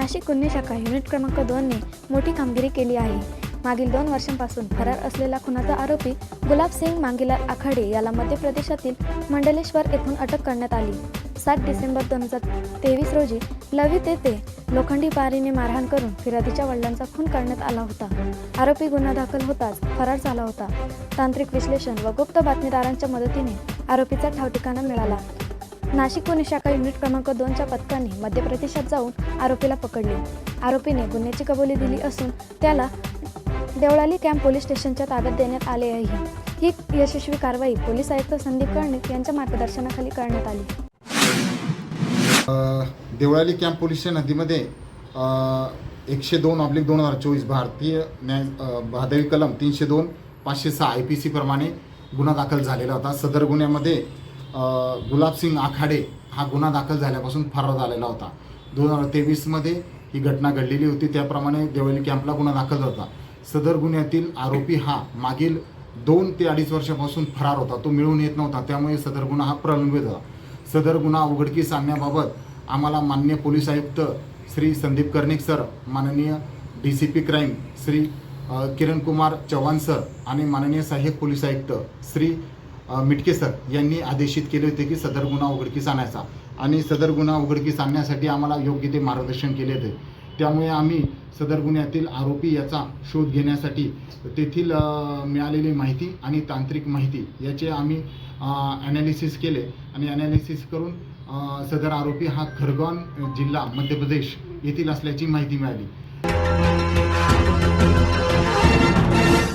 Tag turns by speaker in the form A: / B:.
A: नाशिक गुन्हे शाखा युनिट क्रमांक 2 ने मोठी कामगिरी केली आहे। मागील 2 वर्षांपासून फरार असलेला खुनाचा आरोपी गुलाबसिंग मांगीलाल आखाडे याला मध्य प्रदेशातील मंडलेश्वर येथून अटक करण्यात आली। 7 डिसेंबर 2023 रोजी लवित येथे लोखंडी बारीने मारहाण करून फिर्यादीच्या वडिलांचा खून करण्यात आला होता। आरोपी गुन्हा दाखल होताच फरार झाला होता। तांत्रिक विश्लेषण व गुप्त बातमीदारांच्या मदतीने आरोपीचा ठाव ठिकाणा मिळाला। नाशिक गुन्हे शाखा युनिट क्रमांक 2च्या पथकाने मध्य प्रदेशात जाऊन आरोपीला पकडले। आरोपीने गुन्ह्याची कबुली दिली असून त्याला देवळाली कॅम्प पोलीस स्टेशनच्या ताब्यात देण्यात आले आहे। ही यशस्वी कारवाई पोलीस आयुक्त संदीप कर्णिक यांच्या मार्गदर्शनाखाली करण्यात आली।
B: देवळाली कॅम्प पोलीसच्या नदीमध्ये 102/2024 भारतीय न्याय भादवी कलम 302 506 IPC प्रमाणे गुन्हा दाखल झालेला होता। सदर गुन्ह्यामध्ये गुलाबसिंग आखाडे हा गुन्हा दाखल झाल्यापासून फरार झालेला होता। 2023 मध्ये ही घटना घडलेली होती। त्याप्रमाणे देवळाली कॅम्पला गुन्हा दाखल होता। सदर गुन्ह्यातील आरोपी हा मागील 2 ते 2.5 वर्षापासून फरार होता। तो मिळून येत नव्हता, त्यामुळे सदर गुन्हा हा प्रलंबित होता। सदर गुन्हा उघडकीस आणण्याबाबत आम्हाला माननीय पोलीस आयुक्त श्री संदीप कर्णिक सर, माननीय DCP crime Shri Kiran Kumar Chavan sir आणि माननीय सहाय्यक पोलीस आयुक्त श्री मिटके सर यांनी आदेशित केले होते की सदर गुन्हा उघडकीस आणायचा आणि सदर गुन्हा उघडकीस आणण्यासाठी आम्हाला योग्य ते मार्गदर्शन केले होते। त्यामुळे आम्ही सदर गुन्ह्यातील आरोपी याचा शोध घेण्यासाठी तेथील मिळालेली माहिती आणि तांत्रिक माहिती याचे आम्ही ॲनालिसिस केले आणि ॲनालिसिस करून सदर आरोपी हा खरगोन जिल्हा मध्य प्रदेश येथील असल्याची माहिती मिळाली।